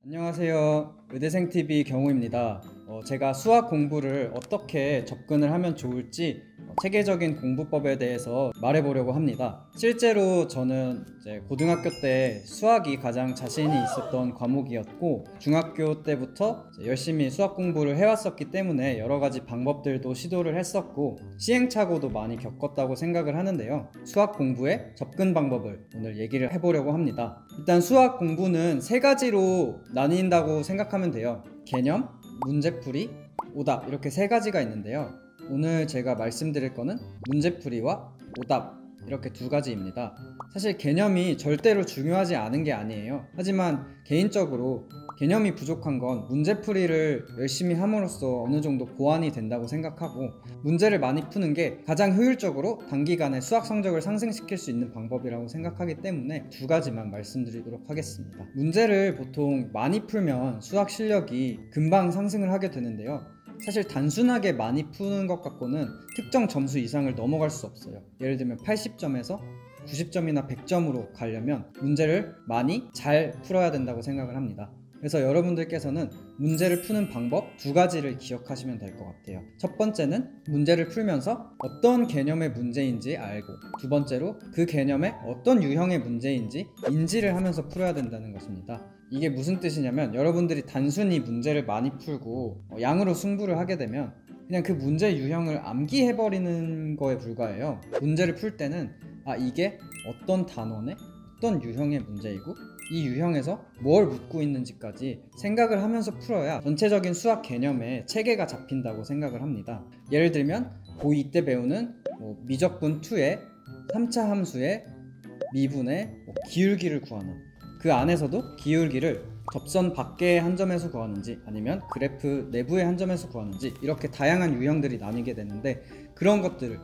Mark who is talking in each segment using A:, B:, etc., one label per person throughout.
A: 안녕하세요. 의대생TV 경우입니다. 제가 수학 공부를 어떻게 접근을 하면 좋을지 체계적인 공부법에 대해서 말해보려고 합니다. 실제로 저는 이제 고등학교 때 수학이 가장 자신이 있었던 과목이었고, 중학교 때부터 열심히 수학 공부를 해왔었기 때문에 여러 가지 방법들도 시도를 했었고 시행착오도 많이 겪었다고 생각을 하는데요. 수학 공부의 접근 방법을 오늘 얘기를 해보려고 합니다. 일단 수학 공부는 세 가지로 나뉜다고 생각하면 돼요. 개념, 문제풀이, 오답, 이렇게 세 가지가 있는데요. 오늘 제가 말씀드릴 거는 문제풀이와 오답, 이렇게 두 가지입니다. 사실 개념이 절대로 중요하지 않은 게 아니에요. 하지만 개인적으로 개념이 부족한 건 문제풀이를 열심히 함으로써 어느 정도 보완이 된다고 생각하고, 문제를 많이 푸는 게 가장 효율적으로 단기간에 수학 성적을 상승시킬 수 있는 방법이라고 생각하기 때문에 두 가지만 말씀드리도록 하겠습니다. 문제를 보통 많이 풀면 수학 실력이 금방 상승을 하게 되는데요. 사실 단순하게 많이 푸는 것 갖고는 특정 점수 이상을 넘어갈 수 없어요. 예를 들면 80점에서 90점이나 100점으로 가려면 문제를 많이 잘 풀어야 된다고 생각을 합니다. 그래서 여러분들께서는 문제를 푸는 방법 두 가지를 기억하시면 될 것 같아요. 첫 번째는 문제를 풀면서 어떤 개념의 문제인지 알고, 두 번째로 그 개념의 어떤 유형의 문제인지 인지를 하면서 풀어야 된다는 것입니다. 이게 무슨 뜻이냐면, 여러분들이 단순히 문제를 많이 풀고 양으로 승부를 하게 되면 그냥 그 문제 유형을 암기해버리는 거에 불과해요. 문제를 풀 때는 이게 어떤 단원의 어떤 유형의 문제이고 이 유형에서 뭘 묻고 있는지까지 생각을 하면서 풀어야 전체적인 수학 개념에 체계가 잡힌다고 생각을 합니다. 예를 들면 고2 때 배우는 미적분 2의 3차 함수의 미분의 기울기를 구하는, 그 안에서도 기울기를 접선 밖의 한 점에서 구하는지 아니면 그래프 내부의 한 점에서 구하는지 이렇게 다양한 유형들이 나뉘게 되는데, 그런 것들을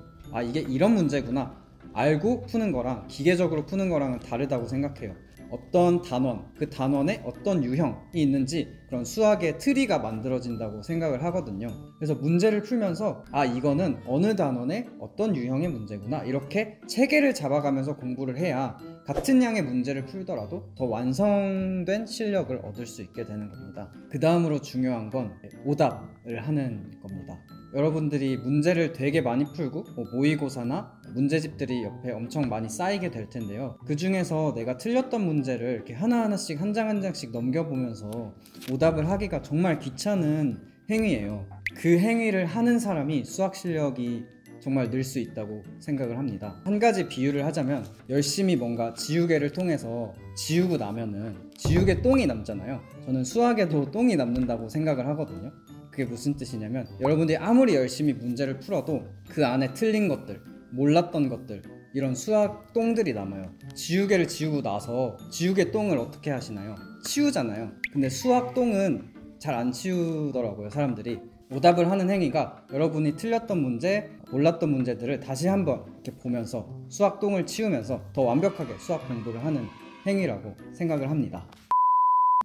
A: 이게 이런 문제구나 알고 푸는 거랑 기계적으로 푸는 거랑은 다르다고 생각해요. 어떤 단원, 그 단원에 어떤 유형이 있는지 그런 수학의 트리가 만들어진다고 생각을 하거든요. 그래서 문제를 풀면서 이거는 어느 단원의 어떤 유형의 문제구나, 이렇게 체계를 잡아가면서 공부를 해야 같은 양의 문제를 풀더라도 더 완성된 실력을 얻을 수 있게 되는 겁니다. 그 다음으로 중요한 건 오답을 하는 겁니다. 여러분들이 문제를 되게 많이 풀고 모의고사나 문제집들이 옆에 엄청 많이 쌓이게 될 텐데요. 그 중에서 내가 틀렸던 문제를 이렇게 하나하나씩 한 장 한 장씩 넘겨보면서 오답을 하기가 정말 귀찮은 행위예요. 그 행위를 하는 사람이 수학 실력이 정말 늘 수 있다고 생각을 합니다. 한 가지 비유를 하자면, 열심히 뭔가 지우개를 통해서 지우고 나면은 지우개 똥이 남잖아요. 저는 수학에도 똥이 남는다고 생각을 하거든요. 그게 무슨 뜻이냐면, 여러분들이 아무리 열심히 문제를 풀어도 그 안에 틀린 것들, 몰랐던 것들, 이런 수학 똥들이 남아요. 지우개를 지우고 나서 지우개 똥을 어떻게 하시나요? 치우잖아요. 근데 수학 똥은 잘 안 치우더라고요, 사람들이. 오답을 하는 행위가 여러분이 틀렸던 문제, 몰랐던 문제들을 다시 한번 이렇게 보면서 수학 똥을 치우면서 더 완벽하게 수학 공부를 하는 행위라고 생각을 합니다.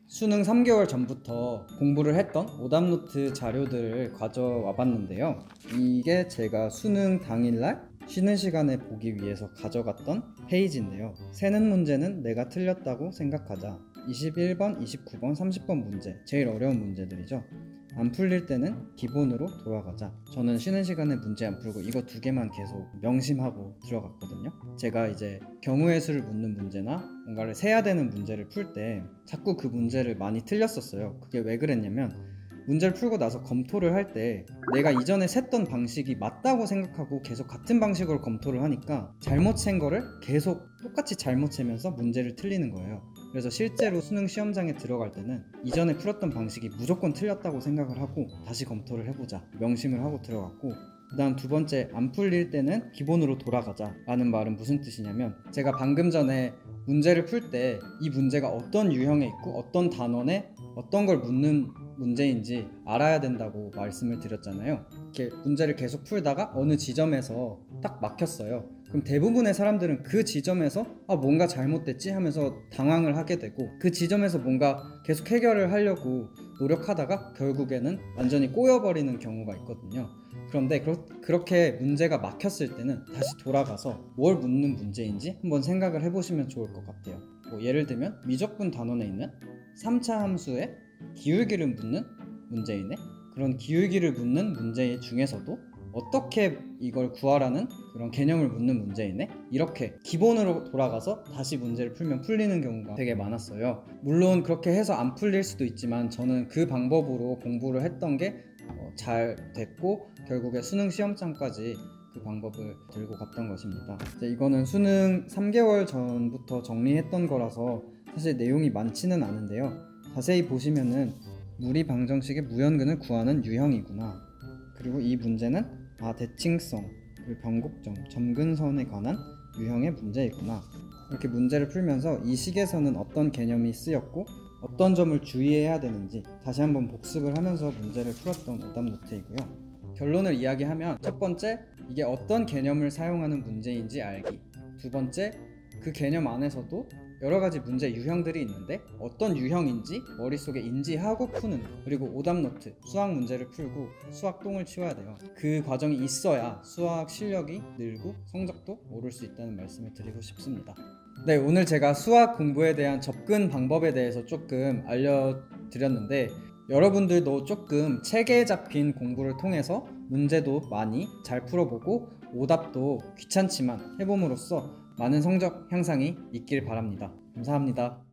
A: 수능 3개월 전부터 공부를 했던 오답노트 자료들을 가져와 봤는데요. 이게 제가 수능 당일날 쉬는 시간에 보기 위해서 가져갔던 페이지인데요. 세는 문제는 내가 틀렸다고 생각하자. 21번, 29번, 30번 문제, 제일 어려운 문제들이죠. 안 풀릴 때는 기본으로 돌아가자. 저는 쉬는 시간에 문제 안 풀고 이거 두 개만 계속 명심하고 들어갔거든요. 제가 이제 경우의 수를 묻는 문제나 뭔가를 세야 되는 문제를 풀 때 자꾸 그 문제를 많이 틀렸었어요. 그게 왜 그랬냐면, 문제를 풀고 나서 검토를 할 때 내가 이전에 셌던 방식이 맞다고 생각하고 계속 같은 방식으로 검토를 하니까 잘못 센 거를 계속 똑같이 잘못 세면서 문제를 틀리는 거예요. 그래서 실제로 수능 시험장에 들어갈 때는 이전에 풀었던 방식이 무조건 틀렸다고 생각을 하고 다시 검토를 해보자 명심을 하고 들어갔고, 그 다음 두 번째, 안 풀릴 때는 기본으로 돌아가자 라는 말은 무슨 뜻이냐면, 제가 방금 전에 문제를 풀 때 이 문제가 어떤 유형에 있고 어떤 단원에 어떤 걸 묻는 문제인지 알아야 된다고 말씀을 드렸잖아요. 이렇게 문제를 계속 풀다가 어느 지점에서 딱 막혔어요. 그럼 대부분의 사람들은 그 지점에서 뭔가 잘못됐지 하면서 당황을 하게 되고, 그 지점에서 뭔가 계속 해결을 하려고 노력하다가 결국에는 완전히 꼬여버리는 경우가 있거든요. 그런데 그렇게 문제가 막혔을 때는 다시 돌아가서 뭘 묻는 문제인지 한번 생각을 해보시면 좋을 것 같아요. 예를 들면 미적분 단원에 있는 3차 함수에 기울기를 묻는 문제이네. 그런 기울기를 묻는 문제 중에서도 어떻게 이걸 구하라는 그런 개념을 묻는 문제이네. 이렇게 기본으로 돌아가서 다시 문제를 풀면 풀리는 경우가 되게 많았어요. 물론 그렇게 해서 안 풀릴 수도 있지만 저는 그 방법으로 공부를 했던 게 잘 됐고 결국에 수능 시험장까지 그 방법을 들고 갔던 것입니다. 이제 이거는 수능 3개월 전부터 정리했던 거라서 사실 내용이 많지는 않은데요. 자세히 보시면은 무리 방정식의 무연근을 구하는 유형이구나. 그리고 이 문제는 대칭성, 그리고 변곡점, 점근선에 관한 유형의 문제이구나. 이렇게 문제를 풀면서 이 식에서는 어떤 개념이 쓰였고 어떤 점을 주의해야 되는지 다시 한번 복습을 하면서 문제를 풀었던 오답 노트이고요. 결론을 이야기하면 첫 번째, 이게 어떤 개념을 사용하는 문제인지 알기. 두 번째, 그 개념 안에서도 여러 가지 문제 유형들이 있는데 어떤 유형인지 머릿속에 인지하고 푸는 거. 그리고 오답 노트, 수학 문제를 풀고 수학 똥을 치워야 돼요. 그 과정이 있어야 수학 실력이 늘고 성적도 오를 수 있다는 말씀을 드리고 싶습니다. 네, 오늘 제가 수학 공부에 대한 접근 방법에 대해서 조금 알려드렸는데 여러분들도 조금 체계에 잡힌 공부를 통해서 문제도 많이 잘 풀어보고 오답도 귀찮지만 해봄으로써 많은 성적 향상이 있길 바랍니다. 감사합니다.